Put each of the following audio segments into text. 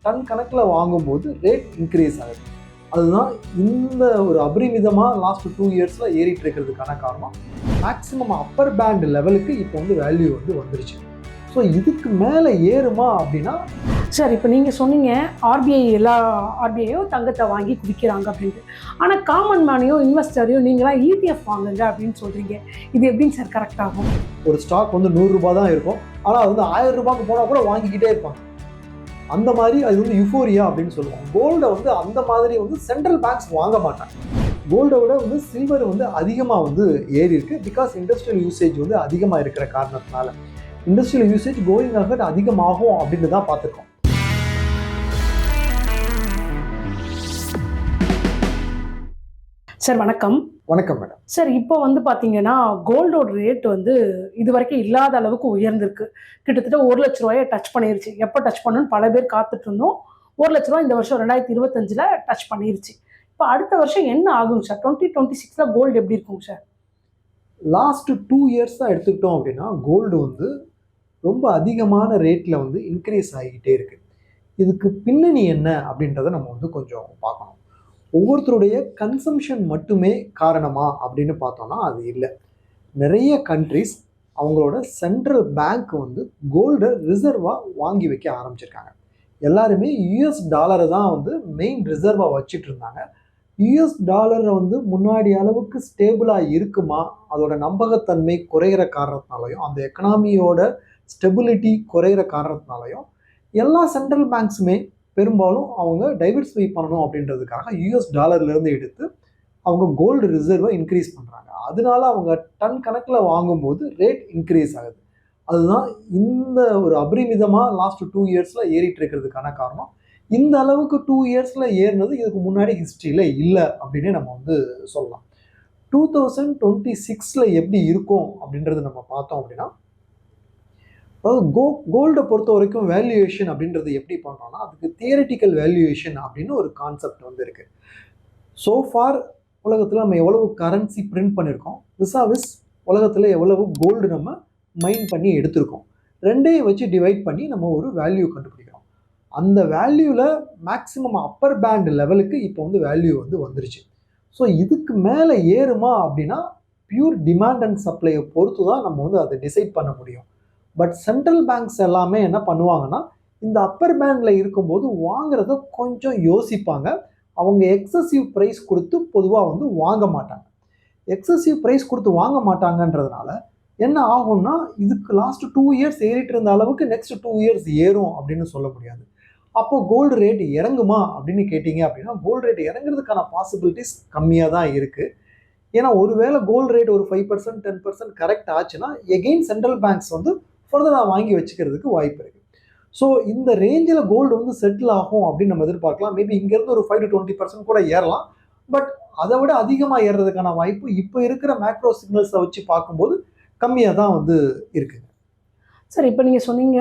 Ton கணக்கில் வாங்கும்போது rate increase ஆகுது. அதுதான் இந்த ஒரு அபரிமிதமாக லாஸ்ட் 2 இயர்ஸில் ஏறிட்டு இருக்கிறதுக்கான காரணம். மேக்ஸிமம் அப்பர் பேண்ட் லெவலுக்கு இப்போ வந்து வேல்யூ வந்து வந்துருச்சு. ஸோ இதுக்கு மேலே ஏறுமா அப்படின்னா சார், இப்போ நீங்கள் சொன்னீங்க ஆர்பிஐ எல்லா ஆர்பிஐயும் தங்கத்தை வாங்கி குடிக்கிறாங்க அப்படின்ட்டு. ஆனால் காமன் மேனையும் இன்வெஸ்டரையும் நீங்களாம் இடிஎஃப் வாங்குங்க அப்படின்னு சொல்கிறீங்க. இது எப்படிங்க சார் கரெக்ட் ஆகும்? ஒரு ஸ்டாக் வந்து 100 ரூபாய் தான் இருக்கும், ஆனால் அது வந்து 1000 ரூபாய்க்கு போனால் கூட வாங்கிக்கிட்டே இருப்பாங்க. அந்த மாதிரி அது வந்து யுஃபோரியா அப்படின்னு சொல்லுவோம். கோல்டை வந்து அந்த மாதிரி வந்து சென்ட்ரல் பேங்க்ஸ் வாங்க மாட்டாங்க. கோல்டை விட வந்து சில்வர் வந்து அதிகமாக வந்து ஏறி இருக்கு. பிகாஸ் இண்டஸ்ட்ரியல் யூசேஜ் வந்து அதிகமாக இருக்கிற காரணத்தினால இண்டஸ்ட்ரியல் யூசேஜ் கோயிங் ஆக அதிகமாகும் அப்படின்னு தான் பார்த்துருக்கோம். சார் வணக்கம். வணக்கம் மேடம். சார், இப்போ வந்து பார்த்தீங்கன்னா கோல்டோட ரேட் வந்து இது வரைக்கும் இல்லாத அளவுக்கு உயர்ந்திருக்கு. கிட்டத்தட்ட 1 லட்ச ரூபாயை டச் பண்ணிருச்சு. எப்போ டச் பண்ணணும்னு பல பேர் காத்துட்டு இருந்தோம். 1 லட்ச ரூபா இந்த வருஷம் 2025 டச் பண்ணிருச்சு. இப்போ அடுத்த வருஷம் என்ன ஆகும் சார்? 2026 கோல்டு எப்படி இருக்கும் சார்? லாஸ்ட் 2 இயர்ஸ் தான் எடுத்துக்கிட்டோம் அப்படின்னா கோல்டு வந்து ரொம்ப அதிகமான ரேட்டில் வந்து இன்க்ரீஸ் ஆகிக்கிட்டே இருக்கு. இதுக்கு பின்னணி என்ன அப்படின்றத நம்ம வந்து கொஞ்சம் பார்க்கணும். ஒவ்வொருத்தருடைய கன்சம்ஷன் மட்டுமே காரணமா அப்படின்னு பார்த்தோம்னா அது இல்லை. நிறைய கண்ட்ரிஸ் அவங்களோட சென்ட்ரல் பேங்க் வந்து கோல்டை ரிசர்வாக வாங்கி வைக்க ஆரம்பிச்சிருக்காங்க. எல்லாருமே யூஎஸ் டாலரை தான் வந்து மெயின் ரிசர்வாக வச்சுட்டு இருந்தாங்க. யூஎஸ் டாலரை வந்து முன்னாடி அளவுக்கு ஸ்டேபிளாக இருக்குமா, அதோட நம்பகத்தன்மை குறைகிற காரணத்தினாலையும் அந்த எக்கனாமியோட ஸ்டெபிலிட்டி குறைகிற காரணத்தினாலையும் எல்லா சென்ட்ரல் பேங்க்ஸுமே பெரும்பாலும் அவங்க டைவர்சிஃபை பண்ணணும் அப்படின்றதுக்காக யூஎஸ் டாலர்லேருந்து எடுத்து அவங்க கோல்டு ரிசர்வை இன்க்ரீஸ் பண்ணுறாங்க. அதனால அவங்க டன் கணக்கில் வாங்கும்போது ரேட் இன்க்ரீஸ் ஆகுது. அதுதான் இந்த ஒரு அபரிமிதமாக லாஸ்ட் 2 இயர்ஸில் ஏறிட்டு இருக்கிறதுக்கான காரணம். இந்த அளவுக்கு 2 இயர்ஸில் ஏறினது இதுக்கு முன்னாடி ஹிஸ்ட்ரியில் இல்லை அப்படின்னு நம்ம வந்து சொல்லலாம். 2026 எப்படி இருக்கும் அப்படின்றது நம்ம பார்த்தோம் அப்படின்னா, அதாவது கோல்டை பொறுத்த வரைக்கும் வேல்யூவேஷன் அப்படின்றது எப்படி பண்ணுறோம்னா, அதுக்கு தியரிட்டிக்கல் வேல்யூவேஷன் அப்படின்னு ஒரு கான்செப்ட் வந்து இருக்குது. சோஃபார் உலகத்தில் நம்ம எவ்வளவு கரன்சி பிரிண்ட் பண்ணியிருக்கோம், விசாவிஸ் உலகத்தில் எவ்வளவு கோல்டு நம்ம மைன் பண்ணி எடுத்திருக்கோம், ரெண்டையும் வச்சு டிவைட் பண்ணி நம்ம ஒரு வேல்யூ கண்டுபிடிக்கிறோம். அந்த வேல்யூவில் மேக்ஸிமம் அப்பர் பேண்ட் லெவலுக்கு இப்போ வந்து வேல்யூ வந்து வந்துருச்சு. ஸோ இதுக்கு மேலே ஏறுமா அப்படின்னா பியூர் டிமாண்ட் அண்ட் சப்ளையை பொறுத்து தான் நம்ம வந்து அதை டிசைட் பண்ண முடியும். பட் சென்ட்ரல் பேங்க்ஸ் எல்லாமே என்ன பண்ணுவாங்கன்னா, இந்த அப்பர் பேண்டில் இருக்கும்போது வாங்குறத கொஞ்சம் யோசிப்பாங்க. அவங்க எக்ஸசிவ் ப்ரைஸ் கொடுத்து பொதுவாக வந்து வாங்க மாட்டாங்க. எக்ஸசிவ் ப்ரைஸ் கொடுத்து வாங்க மாட்டாங்கன்றதுனால என்ன ஆகும்னா, இதுக்கு லாஸ்ட் 2 இயர்ஸ் ஏறிட்டு இருந்த அளவுக்கு நெக்ஸ்ட் 2 இயர்ஸ் ஏறும் அப்படின்னு சொல்ல முடியாது. அப்போ கோல்டு ரேட் இறங்குமா அப்படின்னு கேட்டிங்க அப்படின்னா, கோல்டு ரேட் இறங்குறதுக்கான பாசிபிலிட்டிஸ் கம்மியாக தான் இருக்குது. ஏன்னா ஒருவேளை கோல்டு ரேட் ஒரு 5% 10% கரெக்ட் ஆச்சுன்னா எகெயின் சென்ட்ரல் பேங்க்ஸ் வந்து ஃபர்தராக வாங்கி வச்சுக்கிறதுக்கு வாய்ப்பு இருக்குது. ஸோ இந்த ரேஞ்சில் கோல்டு வந்து செட்டில் ஆகும் அப்படின்னு நம்ம எதிர்பார்க்கலாம். மேபி இங்கேருந்து ஒரு 5 to 20% கூட ஏறலாம். பட் அதை விட அதிகமாக ஏறுறதுக்கான வாய்ப்பு இப்போ இருக்கிற மேக்ரோ சிக்னல்ஸை வச்சு பார்க்கும்போது கம்மியாக தான் வந்து இருக்குங்க. சார், இப்போ நீங்கள் சொன்னீங்க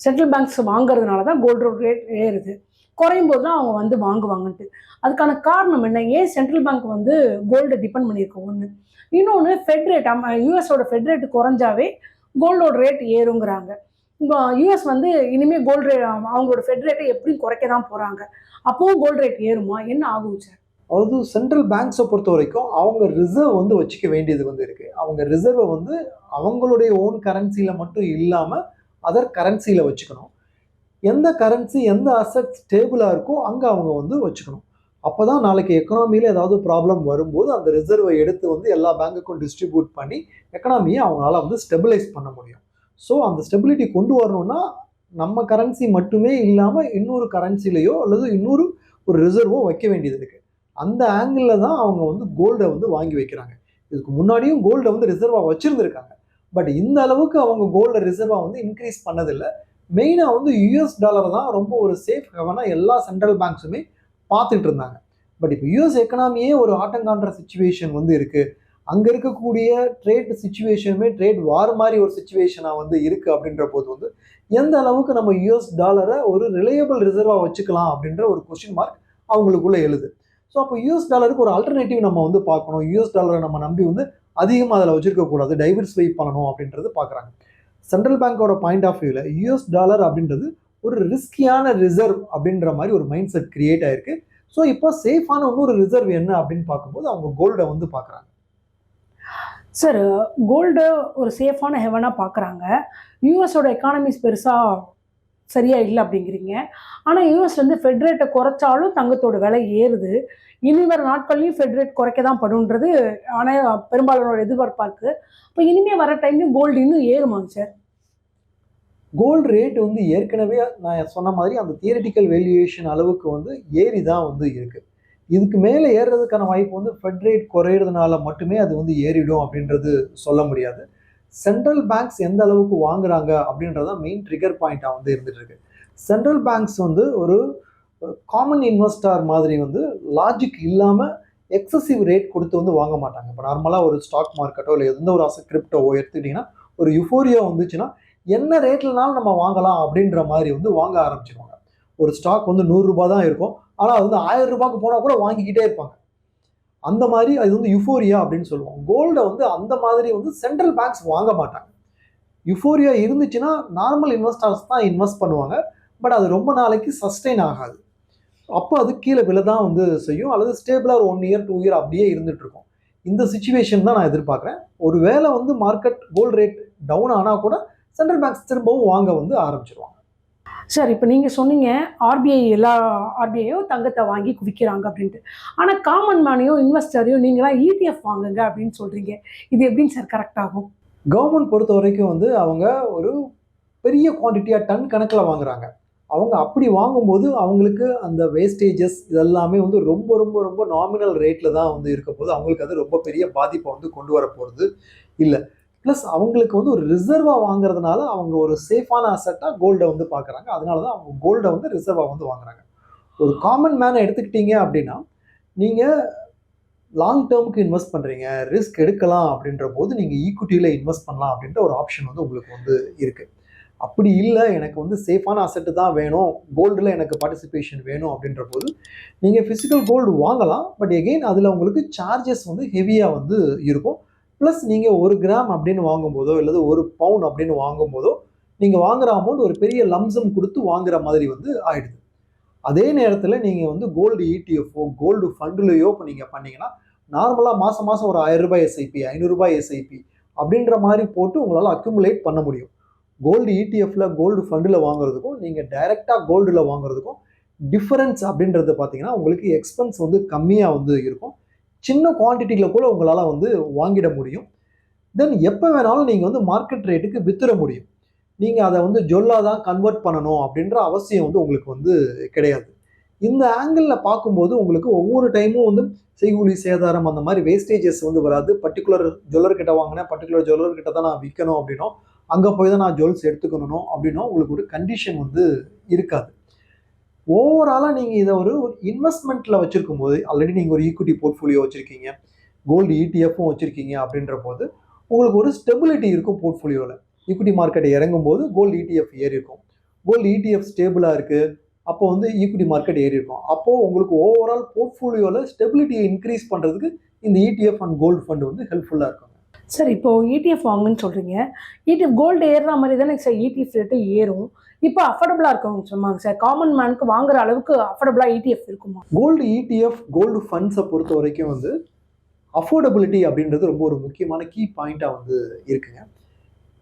சென்ட்ரல் பேங்க்ஸ் வாங்குறதுனால தான் கோல்டு ரேட் ஏறுது, குறையும் போது தான் அவங்க வந்து வாங்குவாங்கன்ட்டு. அதுக்கான காரணம் என்ன? ஏன் சென்ட்ரல் பேங்க் வந்து கோல்டை டிபெண்ட் பண்ணியிருக்கு? ஒன்று. இன்னொன்று, ஃபெட் ரேட், யூஎஸோட ஃபெட் ரேட் குறைஞ்சாவே கோல்டோட ரேட் ஏறுங்கிறாங்க. இப்போ யூஎஸ் வந்து இனிமேல் கோல்டு ரேட் அவங்களோட ஃபெட் ரேட்டை எப்படியும் குறைக்க தான் போகிறாங்க. அப்போவும் கோல்டு ரேட் ஏறுமா? என்ன ஆகும் சார்? அதாவது சென்ட்ரல் பேங்க்ஸை பொறுத்த வரைக்கும் அவங்க ரிசர்வ் வந்து வச்சுக்க வேண்டியது வந்து இருக்குது. அவங்க ரிசர்வை வந்து அவங்களுடைய ஓன் கரன்சியில் மட்டும் இல்லாமல் அதர் கரன்சியில் வச்சுக்கணும். எந்த கரன்சி எந்த அசட் ஸ்டேபிளாக இருக்கோ அங்கே அவங்க வந்து வச்சுக்கணும். அப்போ தான் நாளைக்கு எக்கனாமியில் ஏதாவது ப்ராப்ளம் வரும்போது அந்த ரிசர்வை எடுத்து வந்து எல்லா பேங்குக்கும் டிஸ்ட்ரிபியூட் பண்ணி எக்கனாமியை அவங்களால வந்து ஸ்டெபிலைஸ் பண்ண முடியும். ஸோ அந்த ஸ்டெபிலிட்டி கொண்டு வரணும்னா நம்ம கரன்சி மட்டுமே இல்லாமல் இன்னொரு கரன்சிலையோ அல்லது இன்னொரு ஒரு ரிசர்வோ வைக்க வேண்டியது இருக்குது. அந்த ஆங்கிளில் தான் அவங்க வந்து கோல்டை வந்து வாங்கி வைக்கிறாங்க. இதுக்கு முன்னாடியும் கோல்டை வந்து ரிசர்வாக வச்சுருந்துருக்காங்க. பட் இந்த அளவுக்கு அவங்க கோல்டை ரிசர்வாக வந்து இன்க்ரீஸ் பண்ணதில்லை. மெயினாக வந்து யூஎஸ் டாலர் தான் ரொம்ப ஒரு சேஃப் ஹெவனாக எல்லா சென்ட்ரல் பேங்க்ஸுமே பார்த்துட்டு இருந்தாங்க. பட் இப்போ யூஎஸ் எக்கனாமியே ஒரு ஆட்டங்கான்ற சிச்சுவேஷன் வந்து இருக்குது. அங்கே இருக்கக்கூடிய ட்ரேட் சிச்சுவேஷனுமே ட்ரேட் வார் மாதிரி ஒரு சிச்சுவேஷனாக வந்து இருக்குது. அப்படின்ற போது வந்து எந்த அளவுக்கு நம்ம யூஎஸ் டாலரை ஒரு ரிலையபிள் ரிசர்வாக வச்சுக்கலாம் அப்படின்ற ஒரு கொஸ்டின் மார்க் அவங்களுக்குள்ளே எழுது. ஸோ அப்போ யூஎஸ் டாலருக்கு ஒரு ஆல்டர்னேட்டிவ் நம்ம வந்து பார்க்கணும். யூஎஸ் டாலரை நம்ம நம்பி வந்து அதிகமாக அதில் வச்சுருக்கக்கூடாது, டைவர்சிஃபை பண்ணணும் அப்படின்றது பார்க்குறாங்க. சென்ட்ரல் பேங்கோட பாயிண்ட் ஆஃப் வியூவில் யூஎஸ் டாலர் அப்படின்றது ஒரு ரிஸ்கியான ரிசர்வ் அப்படின்ற மாதிரி ஒரு மைண்ட் செட் கிரியேட் ஆயிருக்கு. ஸோ இப்போ சேஃபான இன்னொரு ரிசர்வ் என்ன அப்படின்னு பார்க்கும்போது அவங்க கோல்டை வந்து பார்க்குறாங்க. சார், கோல்டு ஒரு சேஃபான ஹெவனா பார்க்குறாங்க. யுஎஸோட எக்கானமிஸ் பெருசா சரியா இல்ல அப்படிங்கிறீங்க. ஆனா யுஎஸ் வந்து ஃபெட் ரேட்ட குறைச்சாலும் தங்கத்தோட விலை ஏறுது. இனி வர நாட்கள்லயும் ஃபெட் ரேட் குறைக்க தான் படும்ன்றது ஆனா பெரும்பாலானோர் எதிர்பார்ப்பா இருக்கு. அப்ப இனிமே வர டைம்லயும் கோல்டு இன்னும் ஏறுமாங்க சார்? கோல்டு ரேட் வந்து ஏற்கனவே நான் சொன்ன மாதிரி அந்த தியரிட்டிக்கல் வேல்யூவேஷன் அளவுக்கு வந்து ஏறி தான் வந்து இருக்கு. இதுக்கு மேலே ஏறுறதுக்கான வாய்ப்பு வந்து ஃபெட் ரேட் குறையிறதுனால மட்டுமே அது வந்து ஏறிடும் அப்படின்றது சொல்ல முடியாது. சென்ட்ரல் பேங்க்ஸ் எந்த அளவுக்கு வாங்குறாங்க அப்படின்றது தான் மெயின் ட்ரிகர் பாயிண்டா வந்து இருந்துட்டு இருக்கு. சென்ட்ரல் பேங்க்ஸ் வந்து ஒரு காமன் இன்வெஸ்டார் மாதிரி வந்து லாஜிக் இல்லாம எக்ஸசிவ் ரேட் கொடுத்து வந்து வாங்க மாட்டாங்க. இப்போ நார்மலாக ஒரு ஸ்டாக் மார்க்கெட்டோ இல்லை எந்த ஒரு கிரிப்டோவோ எடுத்துக்கிட்டிங்கன்னா ஒரு யுஃபோரியா வந்துச்சுன்னா என்ன ரேட்லனாலும் நம்ம வாங்கலாம் அப்படின்ற மாதிரி வந்து வாங்க ஆரம்பிச்சிருவாங்க. ஒரு ஸ்டாக் வந்து 100 ரூபாய் தான் இருக்கும். ஆனால் அது வந்து 1000 ரூபாய்க்கு போனால் கூட வாங்கிக்கிட்டே இருப்பாங்க. அந்த மாதிரி அது வந்து யுஃபோரியா அப்படின்னு சொல்லுவோம். கோல்டை வந்து அந்த மாதிரி வந்து சென்ட்ரல் பேங்க்ஸ் வாங்க மாட்டாங்க. யுஃபோரியா இருந்துச்சுன்னா நார்மல் இன்வெஸ்டர்ஸ் தான் இன்வெஸ்ட் பண்ணுவாங்க. பட் அது ரொம்ப நாளைக்கு சஸ்டெயின் ஆகாது. அப்போ அது கீழே விழ தான் வந்து செய்யும். அல்லது ஸ்டேபிளாக ஒரு 1 இயர் 2 இயர் அப்படியே இருந்துட்டு இருக்கும். இந்த சிச்சுவேஷன் தான் நான் எதிர்பார்க்குறேன். ஒரு வேளை வந்து மார்க்கெட் கோல்டு ரேட் டவுன் ஆனால் கூட சென்ட்ரல் பேங்க்ஸ் திரும்பவும் வாங்க வந்து ஆரம்பிச்சிருவாங்க. சார், இப்ப நீங்க சொன்னீங்க எல்லா ஆர்பிஐயும் தங்கத்த வாங்கி குவிக்கிறாங்க அப்படின்ட்டு. ஆனா காமன் மேனையும், இன்வெஸ்டரையும் நீங்கலாம் இடிஎஃப் வாங்குங்க அப்படின்னு சொல்றீங்க. இது எப்படிங்க சார் கரெக்ட் ஆகும்? கவர்மெண்ட் பொறுத்த வரைக்கும் வந்து அவங்க ஒரு பெரிய குவான்டிட்டியாக டன் கணக்கில் வாங்குறாங்க. அவங்க அப்படி வாங்கும்போது அவங்களுக்கு அந்த வேஸ்டேஜஸ் இதெல்லாமே வந்து ரொம்ப ரொம்ப ரொம்ப நாமினல் ரேட்டில் தான் வந்து இருக்க போது. அவங்களுக்கு அது ரொம்ப பெரிய பாதிப்பை வந்து கொண்டு வர போகிறது இல்லை. ப்ளஸ் அவங்களுக்கு வந்து ஒரு ரிசர்வாக வாங்குறதுனால அவங்க ஒரு சேஃபான அசட்டாக கோல்டை வந்து பார்க்குறாங்க. அதனால தான் அவங்க கோல்டை வந்து ரிசர்வாக வந்து வாங்குறாங்க. ஒரு காமன் மேனை எடுத்துக்கிட்டீங்க அப்படின்னா நீங்கள் லாங் டேர்முக்கு இன்வெஸ்ட் பண்ணுறீங்க, ரிஸ்க் எடுக்கலாம் அப்படின்ற போது நீங்கள் ஈக்விட்டியில் இன்வெஸ்ட் பண்ணலாம் அப்படின்ற ஒரு ஆப்ஷன் வந்து உங்களுக்கு வந்து இருக்குது. அப்படி இல்லை எனக்கு வந்து சேஃபான அசட்டு தான் வேணும், கோல்டில் எனக்கு பார்ட்டிசிபேஷன் வேணும் அப்படின்ற போது நீங்கள் ஃபிசிக்கல் கோல்டு வாங்கலாம். பட் எகெயின் அதில் உங்களுக்கு சார்ஜஸ் வந்து ஹெவியாக வந்து இருக்கும். ப்ளஸ் நீங்கள் 1 கிராம் அப்படின்னு வாங்கும்போதோ அல்லது 1 பவுன் அப்படின்னு வாங்கும்போதோ நீங்கள் வாங்குற அமௌண்ட் ஒரு பெரிய லம்சம் கொடுத்து வாங்குற மாதிரி வந்து ஆயிடுது. அதே நேரத்தில் நீங்கள் வந்து கோல்டு இடிஎஃப்ஓ கோல்டு ஃபண்டுலையோ இப்போ நீங்கள் பண்ணீங்கன்னா நார்மலாக மாதம் மாதம் ஒரு 1000 ரூபாய் எஸ்ஐபி 500 ரூபாய் எஸ்ஐபி அப்படின்ற மாதிரி போட்டு உங்களால் அக்யூமுலேட் பண்ண முடியும். கோல்டு இடிஎஃப்ல கோல்டு ஃபண்டில் வாங்குறதுக்கும் நீங்கள் டைரெக்டாக கோல்டில் வாங்குறதுக்கும் டிஃபரன்ஸ் அப்படின்றது பார்த்தீங்கன்னா உங்களுக்கு எக்ஸ்பென்ஸ் வந்து கம்மியாக வந்து இருக்கும். சின்ன குவான்டிட்டியில் கூட உங்களால் வந்து வாங்கிட முடியும். தென் எப்போ வேணாலும் நீங்கள் வந்து மார்க்கெட் ரேட்டுக்கு வித்துற முடியும். நீங்கள் அதை வந்து ஜொல்லா தான் கன்வெர்ட் பண்ணணும் அப்படின்ற அவசியம் வந்து உங்களுக்கு வந்து கிடையாது. இந்த ஆங்கிளில் பார்க்கும்போது உங்களுக்கு ஒவ்வொரு டைமும் வந்து செய்கூலி சேதாரம் அந்த மாதிரி வேஸ்டேஜஸ் வந்து வராது. பர்டிகுலர் ஜுவல்லர்கிட்ட வாங்கினேன், பர்டிகுலர் ஜுவல்லர்கிட்ட தான் நான் விற்கணும் அப்படின்னும், அங்கே போய் தான் நான் ஜுவல்ஸ் எடுத்துக்கணும் அப்படின்னும் உங்களுக்கு ஒரு கண்டிஷன் வந்து இருக்காது. ஓவராலாக நீங்கள் இதை ஒரு இன்வெஸ்ட்மெண்ட்டில் வச்சுருக்கும் போது, ஆல்ரெடி நீங்கள் ஒரு ஈக்விட்டி போர்ட்ஃபோலியோ வச்சுருக்கீங்க, கோல்டு இடிஎஃப்பும் வச்சுருக்கீங்க அப்படின்ற போது உங்களுக்கு ஒரு ஸ்டெபிலிட்டி இருக்கும் போர்ட்ஃபோலியோவில். ஈக்விட்டி மார்க்கெட் இறங்கும் போது கோல்டு இடிஎஃப் ஏறி இருக்கும், கோல்டு இடிஎஃப் ஸ்டேபிளாக இருக்குது, அப்போ வந்து ஈக்விட்டி மார்க்கெட் ஏறி இருக்கும். அப்போது உங்களுக்கு ஓவரால் போர்ட்ஃபோலியோவில் ஸ்டெபிலிட்டியை இன்க்ரீஸ் பண்ணுறதுக்கு இந்த இடிஎஃப் அண்ட் கோல்டு ஃபண்ட் வந்து ஹெல்ப்ஃபுல்லாக இருக்கும். சார், இப்போ இடிஎஃப் வாங்குன்னு சொல்றீங்க. இடிஎஃப் கோல்டு ஏறுற மாதிரி தானே சார் இடிஎஃப் ரேட்டு ஏறும். இப்போ அஃபோர்டபுளா இருக்கும்னு சொன்னாங்க சார். காமன் மேனுக்கு வாங்குற அளவுக்கு அஃபோர்டபுளா இடிஎஃப் இருக்குமா? கோல்டு இடிஎஃப் கோல்டு ஃபண்ட்ஸை பொறுத்த வரைக்கும் வந்து அஃபோர்டபிலிட்டி அப்படின்றது ரொம்ப ஒரு முக்கியமான கீ பாயிண்ட்டாக வந்து இருக்குங்க.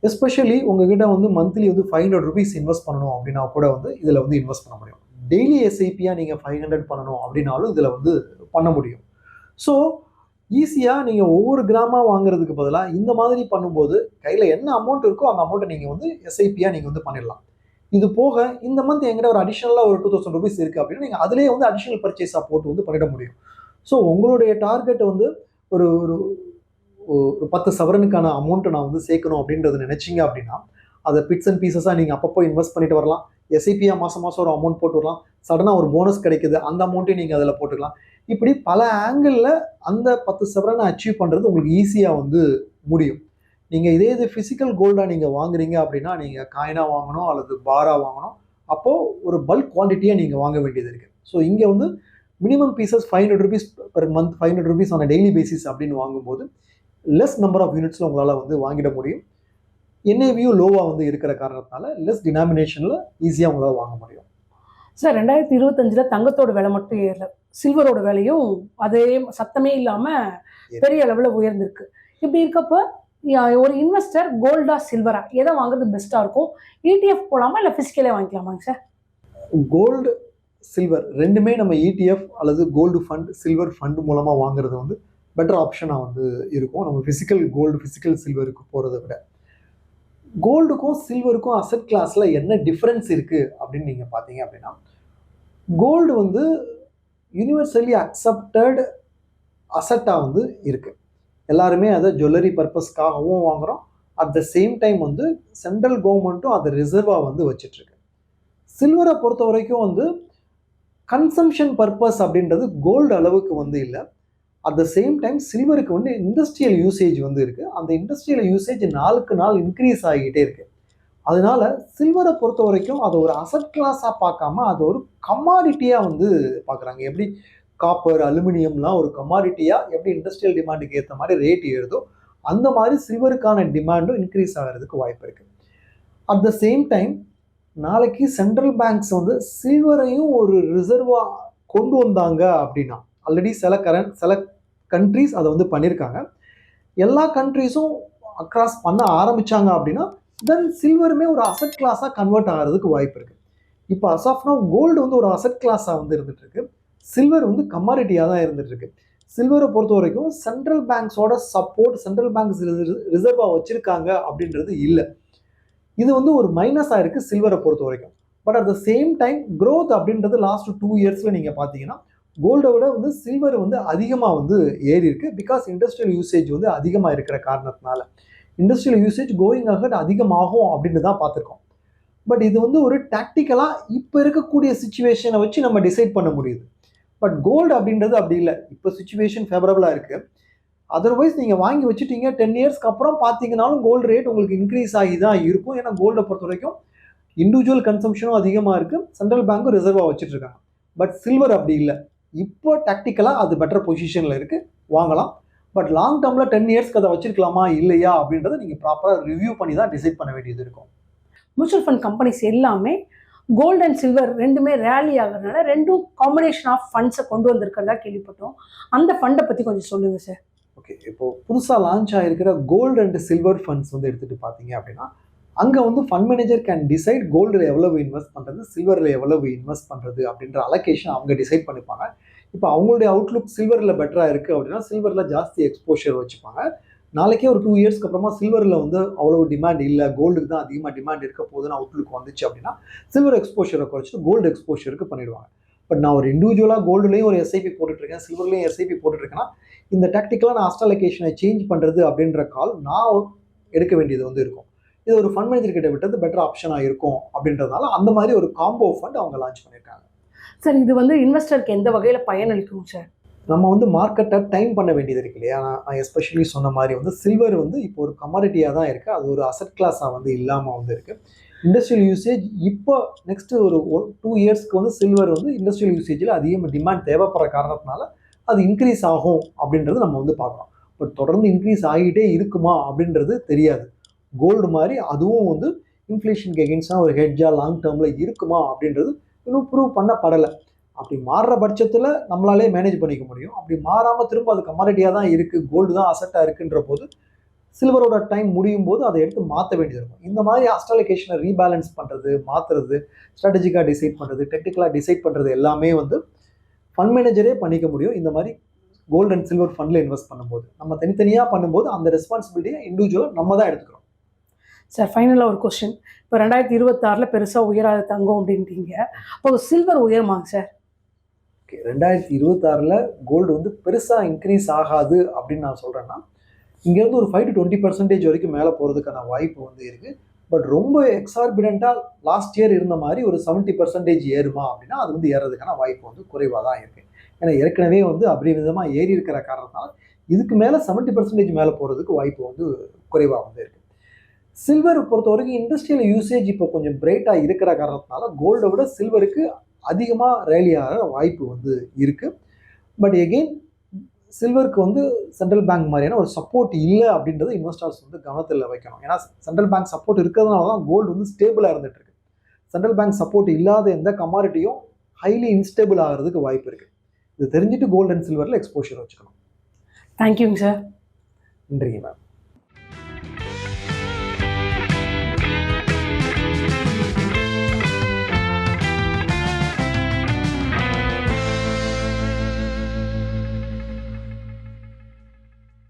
எஸ்பெஷலி உங்ககிட்ட வந்து மந்த்லி வந்து 500 ரூபீஸ் இன்வெஸ்ட் பண்ணணும் அப்படின்னா கூட வந்து இதில் வந்து இன்வெஸ்ட் பண்ண முடியும். டெய்லி எஸ்ஐபியாக நீங்கள் 500 பண்ணணும் அப்படின்னாலும் இதில் வந்து பண்ண முடியும். ஸோ ஈஸியாக நீங்கள் ஒவ்வொரு கிராமாக வாங்குறதுக்கு பதிலாக இந்த மாதிரி பண்ணும்போது கையில் என்ன அமௌண்ட் இருக்கோ அந்த அமௌண்ட்டை நீங்கள் வந்து எஸ்ஐபியாக நீங்கள் வந்து பண்ணிடலாம். இது போக இந்த மந்த் எங்கிட்ட ஒரு அடிஷ்னலாக ஒரு 2000 ரூபீஸ் இருக்குது அப்படின்னா நீங்கள் அதிலே வந்து அடிஷ்னல் பர்ச்சேஸாக போட்டு வந்து பண்ணிட முடியும். ஸோ உங்களுடைய டார்கெட் வந்து ஒரு ஒரு ஒரு 10 சவரனுக்கான அமௌண்ட்டை நான் வந்து சேர்க்கணும் அப்படின்றது நினைச்சிங்க அப்படின்னா அதை பிட்ஸ் அண்ட் பீசஸாக நீங்கள் அப்பப்போ இன்வெஸ்ட் பண்ணிட்டு வரலாம். எஸ்ஐபியாக மாதம் மாதம் ஒரு அமௌண்ட் போட்டு வரலாம். சடனாக ஒரு போனஸ் கிடைக்குது, அந்த அமௌண்ட்டையும் நீங்கள் அதில் போட்டுக்கலாம். இப்படி பல ஆங்கிளில் அந்த 10 சவரனை அச்சீவ் பண்ணுறது உங்களுக்கு ஈஸியாக வந்து முடியும். நீங்கள் இது ஃபிசிக்கல் கோல்டாக நீங்கள் வாங்குறீங்க அப்படின்னா நீங்கள் காயினாக வாங்கணும் அல்லது பாராக வாங்கணும். அப்போது ஒரு பல்க் குவான்டிட்டியாக நீங்கள் வாங்க வேண்டியது இருக்குது. ஸோ இங்கே வந்து minimum pieces 500 rupees per month, 500 rupees on daily basis அப்படின்னு வாங்கும்போது லெஸ் நம்பர் ஆஃப் யூனிட்ஸில் உங்களால் வந்து வாங்கிட முடியும். என்ஏவியும் லோவாக வந்து இருக்கிற காரணத்தினால லெஸ் டினாமினேஷனில் ஈஸியாக உங்களால் வாங்க முடியும். சார் 2025 தங்கத்தோட விலை மட்டும் ஏறல, சில்வரோட விலையும் அதே சத்தமே இல்லாமல் பெரிய அளவில் உயர்ந்திருக்கு. இப்படி இருக்கப்போ ஒரு இன்வெஸ்டர் கோல்டா சில்வரா எதை வாங்குறது பெஸ்ட்டாக இருக்கும்? இடிஎஃப் போகலாமா இல்லை ஃபிசிக்கலே வாங்கிக்கலாமாங்க சார்? கோல்டு சில்வர் ரெண்டுமே நம்ம இடிஎஃப் அல்லது கோல்டு ஃபண்ட் சில்வர் ஃபண்ட் மூலமாக வாங்குறது வந்து பெட்டர் ஆப்ஷனாக வந்து இருக்கும், நம்ம ஃபிசிக்கல் கோல்டு ஃபிசிக்கல் சில்வருக்கு போகிறத விட. கோல்டுக்கும் சில்வருக்கும் அசெட் கிளாஸில் என்ன டிஃப்ரென்ஸ் இருக்குது அப்படின்னு நீங்கள் பார்த்தீங்க அப்படின்னா, கோல்டு வந்து யூனிவர்சலி அக்செப்டட் அசட்டாக வந்து இருக்குது. எல்லாருமே அதை ஜுவல்லரி பர்பஸ்க்காகவும் வாங்குகிறோம். அட் த சேம் டைம் வந்து சென்ட்ரல் கவர்மெண்ட்டும் அதை ரிசர்வாக வந்து வச்சிட்ருக்கு. சில்வரை பொறுத்த வரைக்கும் வந்து கன்சம்ஷன் பர்பஸ் அப்படின்றது கோல்டு அளவுக்கு வந்து இல்லை. அட் த சேம் டைம் சில்வருக்கு வந்து இண்டஸ்ட்ரியல் யூசேஜ் வந்து இருக்குது. அந்த இண்டஸ்ட்ரியல் யூசேஜ் நாளுக்கு நாள் இன்க்ரீஸ் ஆகிக்கிட்டே இருக்குது. அதனால சில்வரை பொறுத்த வரைக்கும் அதை ஒரு அசட் கிளாஸாக பார்க்காம அதை ஒரு கமாடிட்டியாக வந்து பார்க்குறாங்க. எப்படி காப்பர் அலுமினியம்லாம் ஒரு கமாடிட்டியாக எப்படி இண்டஸ்ட்ரியல் டிமாண்டுக்கு ஏற்ற மாதிரி ரேட் ஏறுதோ அந்த மாதிரி சில்வருக்கான டிமாண்டும் இன்க்ரீஸ் ஆகிறதுக்கு வாய்ப்பு இருக்குது. அட் த சேம் டைம் நாளைக்கு சென்ட்ரல் பேங்க்ஸ் வந்து சில்வரையும் ஒரு ரிசர்வாக கொண்டு வந்தாங்க அப்படின்னா, ஆல்ரெடி சில கண்ட்ரீஸ் அதை வந்து பண்ணியிருக்காங்க, எல்லா கண்ட்ரீஸும் அக்ராஸ் பண்ண ஆரம்பித்தாங்க அப்படின்னா தென் சில்வருமே ஒரு அசட் கிளாஸாக கன்வெர்ட் ஆகிறதுக்கு வாய்ப்பு இருக்குது. இப்போ அஸ் ஆஃப் நவ் கோல்டு வந்து ஒரு அசட் கிளாஸாக வந்து இருந்துகிட்ருக்கு, சில்வர் வந்து கமாடிட்டியாக தான் இருந்துகிட்ருக்கு. சில்வரை பொறுத்த வரைக்கும் சென்ட்ரல் பேங்க்ஸோட சப்போர்ட் சென்ட்ரல் பேங்க்ஸ் ரிசர்வாக வச்சுருக்காங்க அப்படின்றது இல்லை. இது வந்து ஒரு மைனஸாக இருக்குது சில்வரை பொறுத்த வரைக்கும். But at the same time growth அப்படின்றது லாஸ்ட் 2 இயர்ஸில் நீங்கள் பார்த்தீங்கன்னா கோல்டை விட வந்து சில்வர் வந்து அதிகமாக வந்து ஏறி இருக்கு. பிகாஸ் இண்டஸ்ட்ரியல் யூசேஜ் வந்து அதிகமாக இருக்கிற காரணத்தினால இண்டஸ்ட்ரியல் யூசேஜ் கோயிங் அஹெட் அதிகமாகும் அப்படின்னு தான் பார்த்துருக்கோம். பட் இது வந்து ஒரு டாக்டிக்கலாக இப்போ இருக்கக்கூடிய சுச்சுவேஷனை வச்சு நம்ம டிசைட் பண்ண முடியுது. பட் கோல்டு அப்படின்றது அப்படி இல்லை. இப்போ சுச்சுவேஷன் ஃபேவரபுளாக இருக்குது. அதர்வைஸ் நீங்கள் வாங்கி வச்சுட்டீங்க 10 இயர்ஸ்க்கு அப்புறம் பார்த்தீங்கன்னாலும் கோல்டு ரேட் உங்களுக்கு இன்க்ரீஸ் ஆகி தான் இருக்கும். ஏன்னா கோல்டை பொறுத்த வரைக்கும் இண்டிவிஜுவல் கன்சம்ஷனும் அதிகமாக இருக்குது, சென்ட்ரல் பேங்க்கும் ரிசர்வாக வச்சுட்டு இருக்காங்க. பட் சில்வர் அப்படி இல்லை. இப்போ டாக்டிக்கலாக அது பெட்டர் பொசிஷனில் இருக்குது, வாங்கலாம். பட் லாங் டேர்மில் 10 இயர்ஸ்க்கு அதை வச்சிருக்கலாமா இல்லையா அப்படின்றத நீங்கள் ப்ராப்பராக ரிவ்யூ பண்ணி தான் டிசைட் பண்ண வேண்டியது இருக்கும். மியூச்சுவல் ஃபண்ட் கம்பெனிஸ் எல்லாமே கோல்டு அண்ட் சில்வர் ரெண்டுமே ரேலி ஆகிறதுனால ரெண்டும் காம்பினேஷன் ஆஃப் ஃபண்ட்ஸை கொண்டு வந்திருக்கிறதா கேள்விப்பட்டோம். அந்த ஃபண்டை பற்றி கொஞ்சம் சொல்லுங்கள் சார். ஓகே, இப்போது புதுசாக லான்ச் ஆகிருக்கிற கோல்டு அண்ட் சில்வர் ஃபண்ட்ஸ் வந்து எடுத்துகிட்டு பார்த்தீங்க அப்படின்னா, அங்கே வந்து ஃபண்ட் மேனேஜர் கேன் டிசைட் கோல்டில் எவ்வளவு இன்வெஸ்ட் பண்ணுறது, சில்வரில் எவ்வளவு இன்வெஸ்ட் பண்ணுறது அப்படின்ற அலோகேஷன் அவங்க டிசைட் பண்ணிப்பாங்க. இப்போ அவங்களுடைய அவுட்லுக் சில்வரில் பெட்டராக இருக்குது அப்படின்னா சில்வரில் ஜாஸ்தி எக்ஸ்போஷர் வச்சுப்பாங்க. நாளைக்கே ஒரு 2 இயர்ஸ்க்கு அப்புறமா சில்வரில் வந்து அவ்வளோ டிமாண்ட் இல்லை, கோல்டுக்கு தான் அதிகமாக டிமாண்ட் இருக்க போதுன்னு அவுட்லுக் வந்துச்சு அப்படின்னா சில்வர் எக்ஸ்போஷரை குறைச்சிட்டு கோல்டு எக்ஸ்போஷருக்கு பண்ணிடுவாங்க. பட் நான் ஒரு இண்டிவிஜுவலாக கோல்டுலேயும் ஒரு எஸ்ஐபி போட்டுட்ருக்கேன், சில்வர்லேயும் எஸ்ஐபி போட்டுட்ருக்கேன்னா இந்த டாக்டிக்கலாக நான் அஸ்ட் அலோகேஷனை சேஞ்ச் பண்ணுறது அப்படின்ற கால் நான் எடுக்க வேண்டியது வந்து இருக்கும். இது ஒரு ஃபண்ட் மேனேஜர் கிட்ட விட்டது பெட்டர் ஆப்ஷனாக இருக்கும் அப்படின்றதுனால அந்த மாதிரி ஒரு காம்போ ஃபண்ட் அவங்க லான்ச் பண்ணியிருக்காங்க. சார் இது வந்து இன்வெஸ்டருக்கு எந்த வகையில் பயனளிக்கும் சார்? நம்ம வந்து மார்க்கெட்டை டைம் பண்ண வேண்டியது இருக்கு இல்லையா. நான் எஸ்பெஷலி சொன்ன மாதிரி வந்து சில்வர் வந்து இப்போ ஒரு கமாடிட்டியாக தான் இருக்குது, அது ஒரு அசட் கிளாஸாக வந்து இல்லாமல் வந்து இருக்குது. இண்டஸ்ட்ரியல் யூசேஜ் இப்போ நெக்ஸ்ட்டு ஒரு 2 இயர்ஸ்க்கு வந்து சில்வர் வந்து இண்டஸ்ட்ரியல் யூசேஜில் அதிகமாக டிமாண்ட் தேவைப்படுற காரணத்தினால அது இன்க்ரீஸ் ஆகும் அப்படின்றது நம்ம வந்து பார்க்கலாம். பட் தொடர்ந்து இன்க்ரீஸ் ஆகிட்டே இருக்குமா அப்படின்றது தெரியாது. கோல்டு மாதிரி அதுவும் வந்து இன்ஃப்ளேஷனுக்கு எகென்ஸ்டாக ஒரு ஹெட்ஜாக லாங் டேர்மில் இருக்குமா அப்படின்றது இன்னும் ப்ரூவ் பண்ணப்படலை. அப்படி மாறுற பட்சத்தில் நம்மளாலே மேனேஜ் பண்ணிக்க முடியும். அப்படி மாறாமல் திரும்ப அது கமாடிட்டியாக தான் இருக்குது, கோல்டு தான் அசட்டாக இருக்குன்ற போது சில்வரோட டைம் முடியும் போது அதை எடுத்து மாற்ற வேண்டியது இருக்கும். இந்த மாதிரி அஸ்ட் அலோகேஷனை ரீபேலன்ஸ் பண்ணுறது, மாற்றுறது, ஸ்ட்ராட்டஜிக்காக டிசைட் பண்ணுறது, டெக்னிக்கலாக டிசைட் பண்ணுறது எல்லாமே வந்து ஃபண்ட் மேனேஜரே பண்ணிக்க முடியும். இந்த மாதிரி கோல்டு அண்ட் சில்வர் ஃபண்டில் இன்வெஸ்ட் பண்ணும்போது நம்ம தனித்தனியாக பண்ணும்போது அந்த ரெஸ்பான்சிபிலிட்டியை இண்டிவிஜுவலாக நம்ம தான் எடுத்துக்கிறோம். சார் ஃபைனலாக ஒரு கொஸ்டின். இப்போ 2026 பெருசாக உயராத தங்கம் அப்படின்றீங்க, அப்போ சில்வர் உயருமாங்க சார்? ஓகே, 2026 கோல்டு வந்து பெருசாக இன்க்ரீஸ் ஆகாது அப்படின்னு நான் சொல்கிறேன்னா, இங்கேருந்து ஒரு 5 to 20% வரைக்கும் மேலே போகிறதுக்கான வாய்ப்பு வந்து இருக்குது. பட் ரொம்ப எக்ஸார்பிடண்ட்டாக லாஸ்ட் இயர் இருந்த மாதிரி ஒரு 70% ஏறுமா அப்படின்னா அது வந்து ஏறதுக்கான வாய்ப்பு வந்து குறைவாக தான் இருக்குது. ஏன்னா ஏற்கனவே வந்து அபரிமிதமாக ஏறி இருக்கிற காரணத்தினால இதுக்கு மேலே 70% மேலே போகிறதுக்கு வாய்ப்பு வந்து குறைவாக வந்து இருக்குது. சில்வர் பொறுத்த வரைக்கும் இண்டஸ்ட்ரியல் யூசேஜ் இப்போ கொஞ்சம் பிரைட்டாக இருக்கிற காரணத்தினால கோல்டை விட சில்வருக்கு அதிகமாக ரேலி ஆகிற வாய்ப்பு வந்து இருக்குது. பட் எகெயின் சில்வருக்கு வந்து சென்ட்ரல் பேங்க் மாதிரியான ஒரு சப்போர்ட் இல்லை அப்படின்றது இன்வெஸ்டர்ஸ் வந்து கவனத்தில் வைக்கணும். ஏன்னா சென்ட்ரல் பேங்க் சப்போர்ட் இருக்கிறதுனால தான் கோல்டு வந்து ஸ்டேபிளாக இருந்துட்டு இருக்கு. சென்ட்ரல் பேங்க் சப்போர்ட் இல்லாத எந்த கமாடிட்டியும் ஹைலி இன்ஸ்டேபிள் ஆகிறதுக்கு வாய்ப்பு இருக்கு. இது தெரிஞ்சுட்டு கோல்டு அண்ட் சில்வரில் எக்ஸ்போஷர் வச்சுக்கணும். தேங்க்யூங்க சார். நன்றிங்க மேம்.